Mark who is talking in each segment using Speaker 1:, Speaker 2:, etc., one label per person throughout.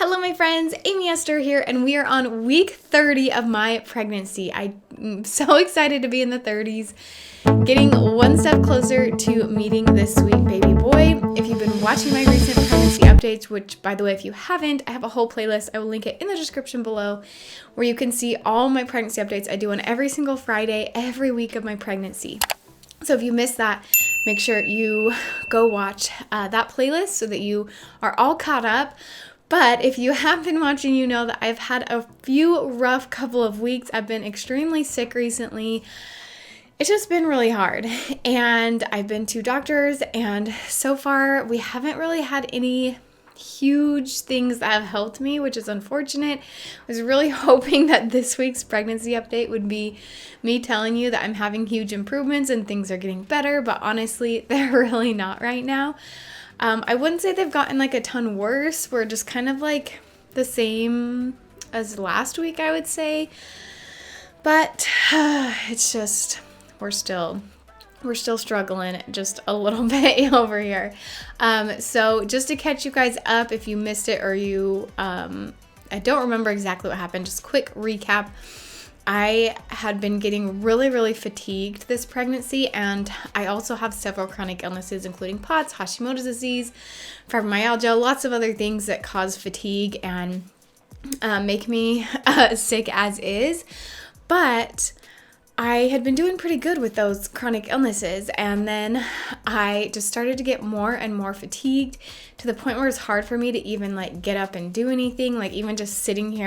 Speaker 1: Hello my friends, Amy Esther here, and we are on week 30 of my pregnancy. I'm so excited to be in the 30s, getting one step closer to meeting this sweet baby boy. If you've been watching my recent pregnancy updates, which by the way, if you haven't, I have a whole playlist. I will link it in the description below where you can see all my pregnancy updates I do on every single Friday, every week of my pregnancy. So if you missed that, make sure you go watch that playlist so that you are all caught up. But if you have been watching, you know that I've had a few rough couple of weeks. I've been extremely sick recently. It's just been really hard. And I've been to doctors, and so far we haven't really had any huge things that have helped me, which is unfortunate. I was really hoping that this week's pregnancy update would be me telling you that I'm having huge improvements and things are getting better, but honestly, they're really not right now. I wouldn't say they've gotten like a ton worse. We're just kind of like the same as last week, I would say. But it's just, we're still struggling just a little bit over here. So just to catch you guys up, if you missed it or you, I don't remember exactly what happened, just quick recap. I had been getting really fatigued this pregnancy, and I also have several chronic illnesses, including POTS, Hashimoto's disease, fibromyalgia, lots of other things that cause fatigue and make me sick as is. But I had been doing pretty good with those chronic illnesses, and then I just started to get more and more fatigued to the point where it's hard for me to even like get up and do anything. Like even just sitting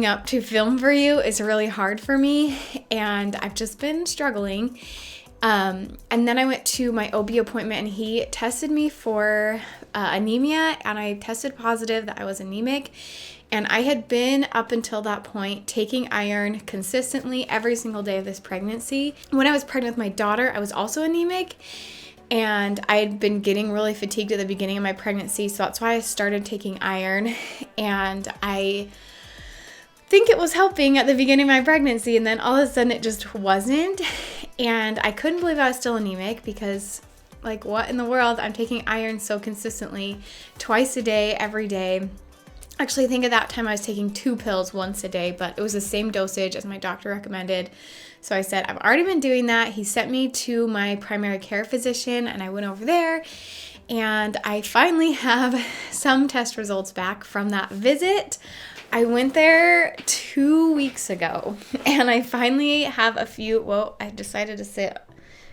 Speaker 1: up to film for you is really hard for me, and I've just been struggling. And then I went to my OB appointment, and he tested me for anemia, and I tested positive that I was anemic. And I had been, up until that point, taking iron consistently every single day of this pregnancy. When I was pregnant with my daughter, I was also anemic, and I had been getting really fatigued at the beginning of my pregnancy, so that's why I started taking iron. And I think it was helping at the beginning of my pregnancy, and then all of a sudden it just wasn't. And I couldn't believe I was still anemic because, like, what in the world? I'm taking iron so consistently, twice a day, every day. Actually, I think at that time I was taking 2 pills once a day, but it was the same dosage as my doctor recommended. So I said, I've already been doing that. He sent me to my primary care physician, and I went over there, and I finally have some test results back from that visit. I went there 2 weeks ago, and I finally have a few. Well, I decided to sit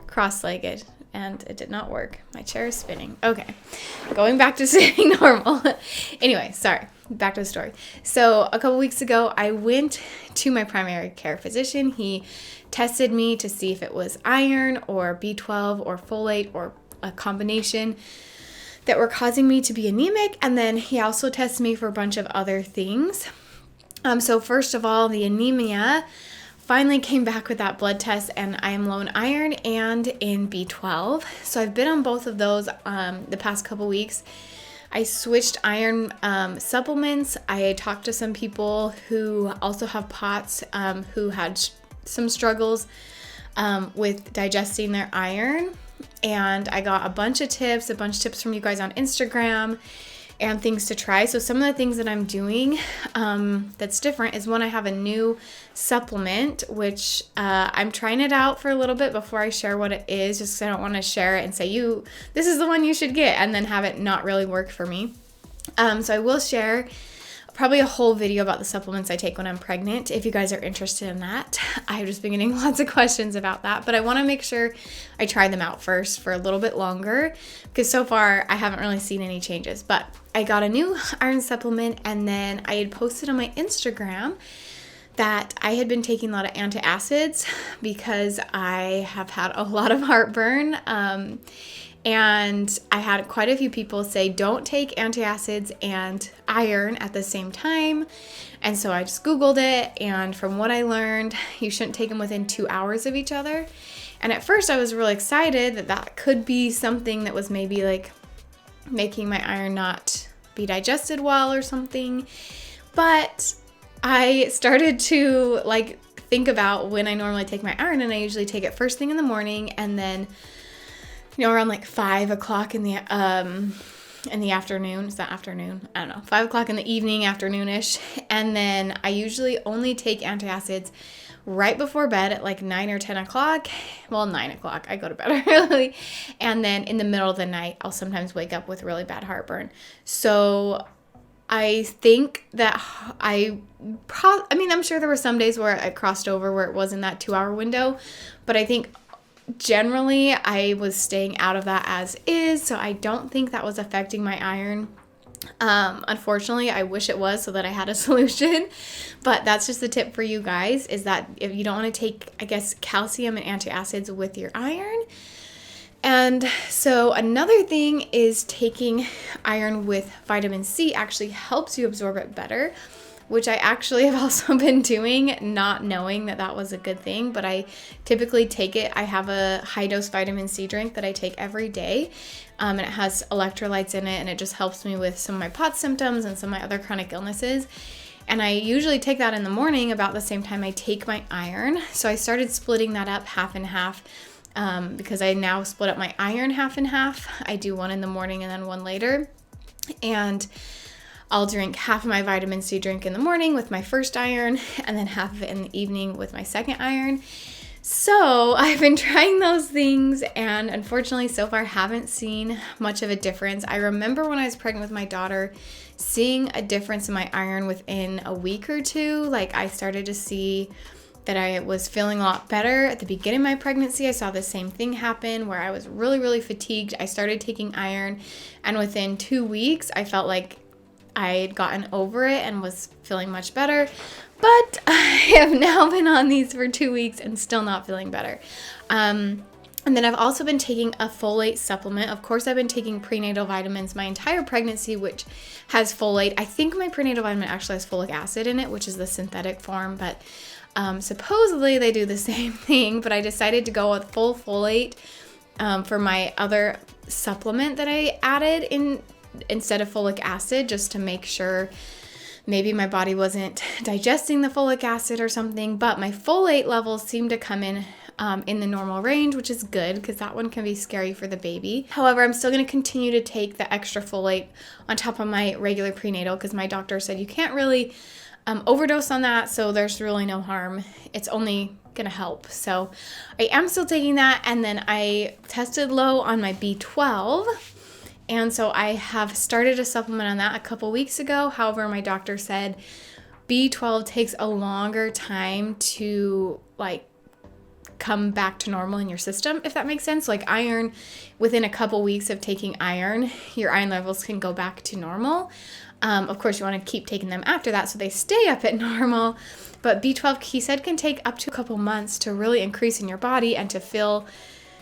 Speaker 1: cross-legged, and it did not work. My chair is spinning. Okay, going back to sitting normal. Anyway, sorry. Back to the story. So a couple weeks ago, I went to my primary care physician. He tested me to see if it was iron or B12 or folate or a combination that were causing me to be anemic. And then he also tested me for a bunch of other things. So first of all, the anemia finally came back with that blood test, and I am low in iron and in B12. So I've been on both of those the past couple weeks. I switched iron supplements. I talked to some people who also have POTS who had some struggles with digesting their iron. And I got a bunch of tips from you guys on Instagram and things to try. So some of the things that I'm doing that's different is when I have a new supplement, which I'm trying it out for a little bit before I share what it is, just because I don't want to share it and say, this is the one you should get, and then have it not really work for me. So I will share probably a whole video about the supplements I take when I'm pregnant, if you guys are interested in that. I've just been getting lots of questions about that, but I want to make sure I try them out first for a little bit longer, because so far I haven't really seen any changes. But I got a new iron supplement, and then I had posted on my Instagram that I had been taking a lot of antacids because I have had a lot of heartburn. And I had quite a few people say, don't take antacids and iron at the same time. And so I just Googled it. And from what I learned, you shouldn't take them within 2 hours of each other. And at first I was really excited that could be something that was maybe like making my iron not be digested well or something. But I started to like think about when I normally take my iron, and I usually take it first thing in the morning, and then around like 5 o'clock in the in the afternoon. Is that afternoon? I don't know. 5 o'clock in the evening, afternoonish. And then I usually only take antacids right before bed at like 9 or 10 o'clock. Well, 9 o'clock. I go to bed early. And then in the middle of the night, I'll sometimes wake up with really bad heartburn. So I think that I'm sure there were some days where I crossed over where it was in that 2-hour window, but I think generally I was staying out of that as is, so I don't think that was affecting my iron. Unfortunately, I wish it was so that I had a solution, but that's just the tip for you guys, is that if you don't want to take, I guess, calcium and antacids with your iron. And so another thing is taking iron with vitamin C actually helps you absorb it better, which I actually have also been doing, not knowing that that was a good thing, but I typically take it. I have a high-dose vitamin C drink that I take every day, and it has electrolytes in it, and it just helps me with some of my POTS symptoms and some of my other chronic illnesses. And I usually take that in the morning about the same time I take my iron. So I started splitting that up half and half, because I now split up my iron half and half. I do one in the morning and then one later. And I'll drink half of my vitamin C drink in the morning with my first iron, and then half of it in the evening with my second iron. So I've been trying those things, and unfortunately so far haven't seen much of a difference. I remember when I was pregnant with my daughter, seeing a difference in my iron within a week or two. Like, I started to see that I was feeling a lot better at the beginning of my pregnancy. I saw the same thing happen where I was really, really fatigued. I started taking iron, and within 2 weeks, I felt like I had gotten over it and was feeling much better. But I have now been on these for 2 weeks and still not feeling better. And then I've also been taking a folate supplement. Of course, I've been taking prenatal vitamins my entire pregnancy, which has folate. I think my prenatal vitamin actually has folic acid in it, which is the synthetic form, but supposedly they do the same thing. But I decided to go with full folate for my other supplement that I added in instead of folic acid, just to make sure maybe my body wasn't digesting the folic acid or something. But my folate levels seem to come in the normal range, which is good because that one can be scary for the baby. However, I'm still going to continue to take the extra folate on top of my regular prenatal because my doctor said you can't really overdose on that, so there's really no harm. It's only going to help. So I am still taking that, and then I tested low on my B12. And so I have started a supplement on that a couple weeks ago. However, my doctor said B12 takes a longer time to come back to normal in your system, if that makes sense. Like iron, within a couple weeks of taking iron, your iron levels can go back to normal. Of course, you want to keep taking them after that so they stay up at normal. But B12, he said, can take up to a couple months to really increase in your body and to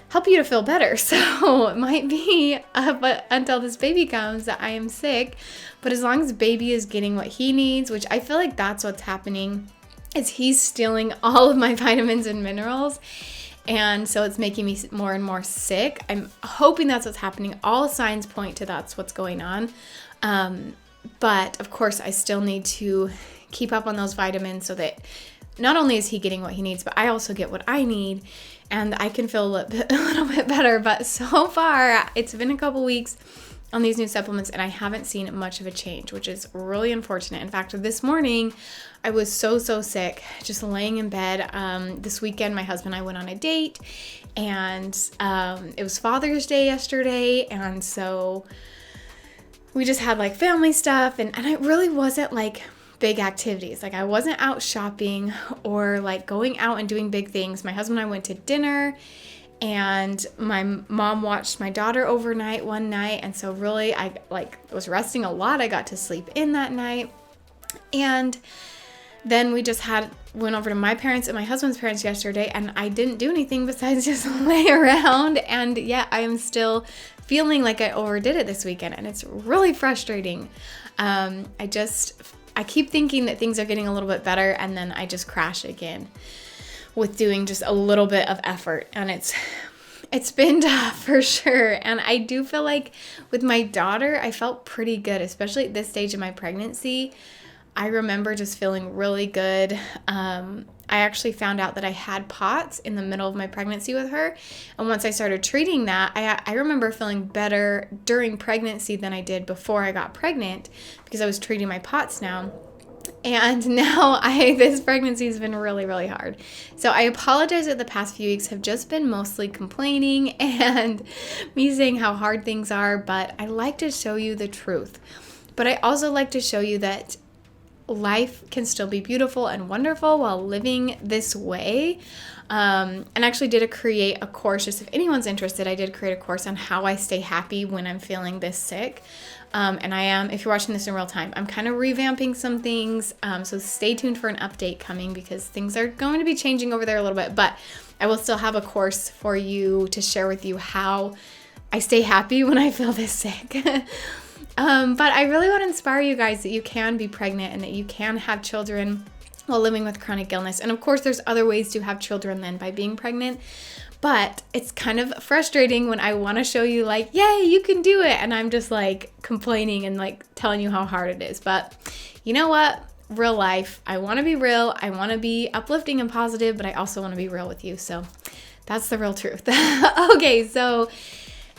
Speaker 1: help you to feel better. So it might be but until this baby comes that I am sick. But as long as baby is getting what he needs, which I feel like that's what's happening, is he's stealing all of my vitamins and minerals. And so it's making me more and more sick. I'm hoping that's what's happening. All signs point to that's what's going on. But of course, I still need to keep up on those vitamins so that not only is he getting what he needs, but I also get what I need, and I can feel a little bit better. But so far, it's been a couple weeks on these new supplements, and I haven't seen much of a change, which is really unfortunate. In fact, this morning, I was so sick, just laying in bed. This weekend, my husband and I went on a date, and it was Father's Day yesterday, and so we just had family stuff, and it really wasn't big activities. I wasn't out shopping or going out and doing big things. My husband and I went to dinner, and my mom watched my daughter overnight one night, and so really I was resting a lot. I got to sleep in that night, and then we just went over to my parents and my husband's parents yesterday, and I didn't do anything besides just lay around. And yet I am still feeling like I overdid it this weekend, and it's really frustrating. I keep thinking that things are getting a little bit better, and then I just crash again with doing just a little bit of effort, and it's been tough for sure. And I do feel like with my daughter, I felt pretty good, especially at this stage of my pregnancy. I remember just feeling really good. I actually found out that I had POTS in the middle of my pregnancy with her. And once I started treating that, I remember feeling better during pregnancy than I did before I got pregnant because I was treating my POTS now. And now this pregnancy has been really, really hard. So I apologize that the past few weeks have just been mostly complaining and me saying how hard things are, but I like to show you the truth. But I also like to show you that life can still be beautiful and wonderful while living this way. And actually did create a course, just if anyone's interested, I did create a course on how I stay happy when I'm feeling this sick. And I am, if you're watching this in real time, I'm kind of revamping some things. So stay tuned for an update coming because things are going to be changing over there a little bit. But I will still have a course for you to share with you how I stay happy when I feel this sick. But I really want to inspire you guys that you can be pregnant and that you can have children while living with chronic illness. And of course, there's other ways to have children than by being pregnant. But it's kind of frustrating when I want to show you like, yay, you can do it. And I'm just like complaining and like telling you how hard it is. But you know what? Real life. I want to be real. I want to be uplifting and positive, but I also want to be real with you. So that's the real truth. Okay, so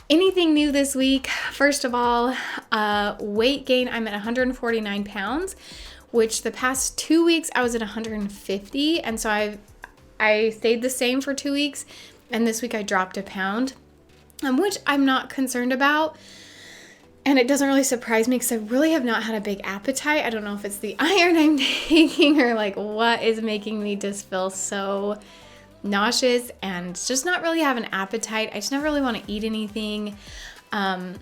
Speaker 1: anything new this week? First of all, weight gain. I'm at 149 pounds, which the past 2 weeks I was at 150. And so I stayed the same for 2 weeks. And this week I dropped a pound, which I'm not concerned about. And it doesn't really surprise me because I really have not had a big appetite. I don't know if it's the iron I'm taking or like what is making me just feel so nauseous and just not really have an appetite. I just never really want to eat anything. I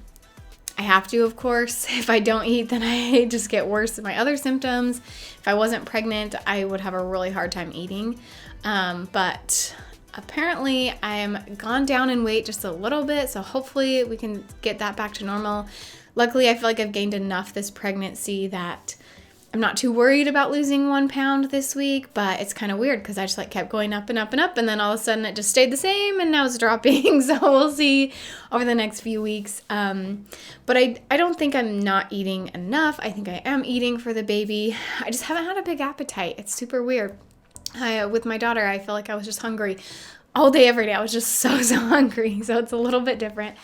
Speaker 1: have to, of course. If I don't eat, then I just get worse in my other symptoms. If I wasn't pregnant, I would have a really hard time eating. But apparently I'm gone down in weight just a little bit, so hopefully we can get that back to normal. Luckily, I feel like I've gained enough this pregnancy that I'm not too worried about losing 1 pound this week, but it's kind of weird because I just like kept going up and up and up, and then all of a sudden it just stayed the same and now it's dropping. So we'll see over the next few weeks. But I don't think I'm not eating enough. I think I am eating for the baby. I just haven't had a big appetite. It's super weird. With my daughter, I feel like I was just hungry all day, every day. I was just so hungry. So it's a little bit different.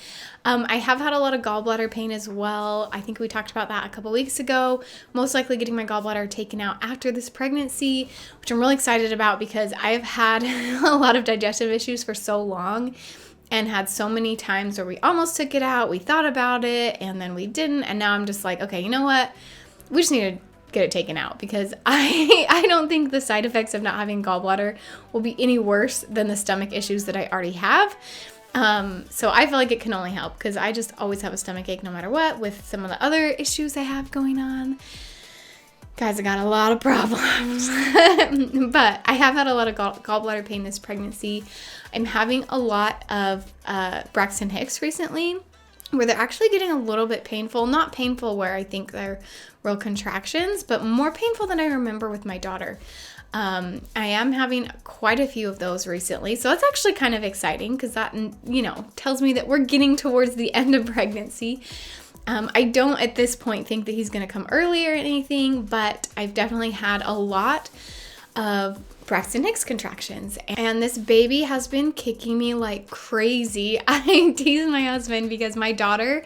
Speaker 1: I have had a lot of gallbladder pain as well. I think we talked about that a couple weeks ago. Most likely getting my gallbladder taken out after this pregnancy, which I'm really excited about because I've had a lot of digestive issues for so long and had so many times where we almost took it out. We thought about it and then we didn't. And now I'm just like, okay, you know what? We just need to get it taken out because I don't think the side effects of not having gallbladder will be any worse than the stomach issues that I already have. So I feel like it can only help because I just always have a stomach ache no matter what with some of the other issues I have going on. Guys, I got a lot of problems, but I have had a lot of gallbladder pain this pregnancy. I'm having a lot of Braxton Hicks recently, where they're actually getting a little bit painful. Not painful where I think they're real contractions, but more painful than I remember with my daughter. I am having quite a few of those recently, so that's actually kind of exciting because that, tells me that we're getting towards the end of pregnancy. I don't at this point think that he's going to come early or anything, but I've definitely had a lot of Braxton Hicks contractions, and this baby has been kicking me like crazy. I tease my husband because my daughter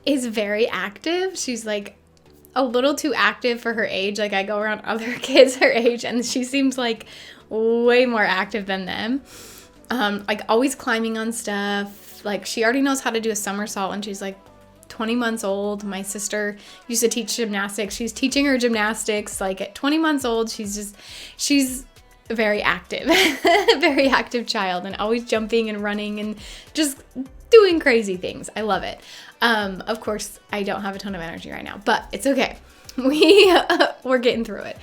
Speaker 1: is very active. She's like a little too active for her age. Like I go around other kids her age and she seems like way more active than them. Like always climbing on stuff. Like she already knows how to do a somersault and she's like 20 months old. My sister used to teach gymnastics. She's teaching her gymnastics like at 20 months old. She's very active, very active child and always jumping and running and just doing crazy things. I love it. Of course, I don't have a ton of energy right now, but it's okay. We're getting through it.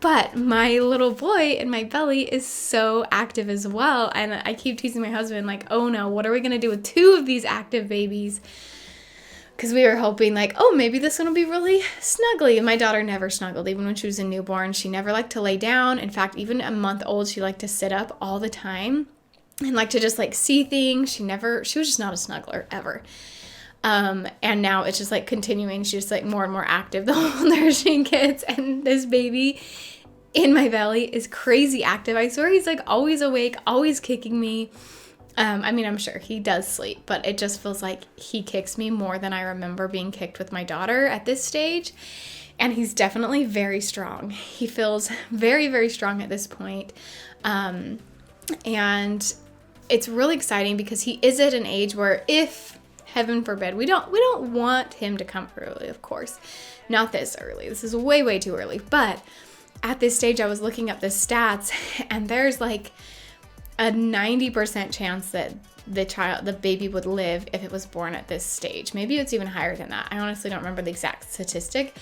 Speaker 1: But my little boy in my belly is so active as well. And I keep teasing my husband like, oh no, what are we going to do with 2 of these active babies? Because we were hoping like, oh, maybe this one will be really snuggly. And my daughter never snuggled. Even when she was a newborn, she never liked to lay down. In fact, even a month old, she liked to sit up all the time and like to just like see things. She was just not a snuggler ever. And now it's just like continuing. She's just like more and more active the older she gets. And this baby in my belly is crazy active. I swear he's like always awake, always kicking me. I mean, I'm sure he does sleep, but it just feels like he kicks me more than I remember being kicked with my daughter at this stage. And he's definitely very strong. He feels very, very strong at this point. And it's really exciting because he is at an age where, if heaven forbid, we don't want him to come early, of course. Not this early. This is way, way too early. But at this stage, I was looking up the stats, and there's like a 90% chance that the baby would live if it was born at this stage. Maybe it's even higher than that. I honestly don't remember the exact statistic,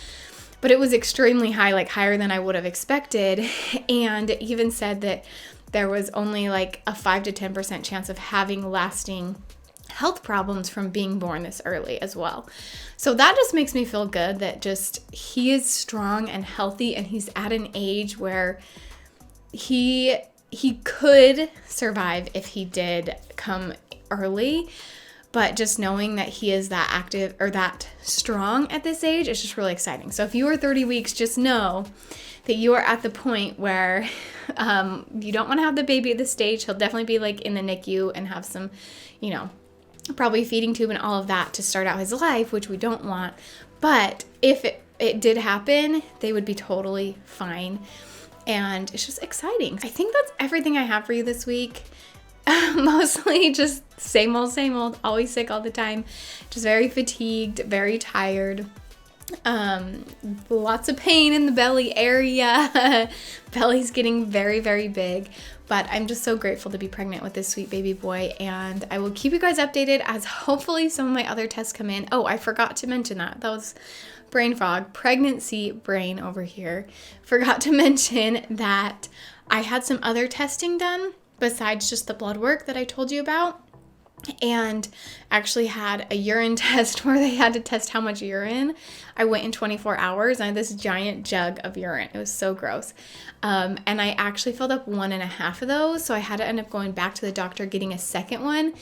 Speaker 1: but it was extremely high, like higher than I would have expected. And it even said that there was only like a 5 to 10% chance of having lasting health problems from being born this early as well. So that just makes me feel good that just he is strong and healthy, and he's at an age where he could survive if he did come early. But just knowing that he is that active or that strong at this age is just really exciting. So if you are 30 weeks, just know that you are at the point where you don't want to have the baby at this stage. He'll definitely be like in the NICU and have some, probably feeding tube and all of that to start out his life, which we don't want. But if it did happen, they would be totally fine. And it's just exciting. I think that's everything I have for you this week. Mostly just same old, always sick all the time. Just very fatigued, very tired. Lots of pain in the belly area. Belly's getting very, very big. But I'm just so grateful to be pregnant with this sweet baby boy. And I will keep you guys updated as hopefully some of my other tests come in. Oh, I forgot to mention that. That was brain fog, pregnancy brain over here. Forgot to mention that I had some other testing done besides just the blood work that I told you about, and actually had a urine test where they had to test how much urine I went in 24 hours. I had this giant jug of urine. It was so gross. And I actually filled up 1.5 of those. So I had to end up going back to the doctor, getting a second one.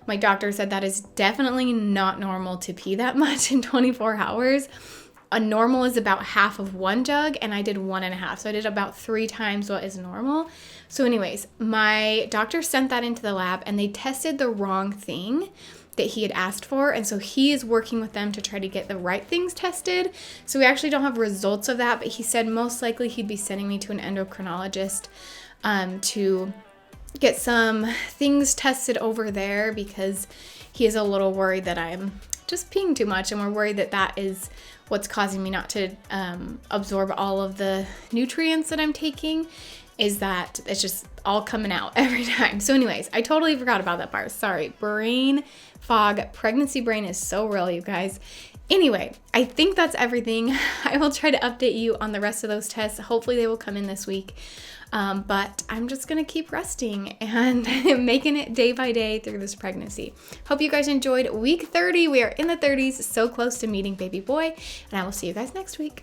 Speaker 1: My doctor said that is definitely not normal to pee that much in 24 hours. A normal is about half of one jug, and I did 1.5. So I did about 3 times what is normal. So anyways, my doctor sent that into the lab, and they tested the wrong thing that he had asked for. And so he is working with them to try to get the right things tested. So we actually don't have results of that, but he said most likely he'd be sending me to an endocrinologist to get some things tested over there, because he is a little worried that I'm just peeing too much, and we're worried that that is what's causing me not to absorb all of the nutrients that I'm taking, is that it's just all coming out every time. So anyways, I totally forgot about that part. Sorry. Brain fog, pregnancy brain is so real, you guys. Anyway, I think that's everything. I will try to update you on the rest of those tests. Hopefully they will come in this week. But I'm just going to keep resting and making it day by day through this pregnancy. Hope you guys enjoyed week 30. We are in the 30s, so close to meeting baby boy, and I will see you guys next week.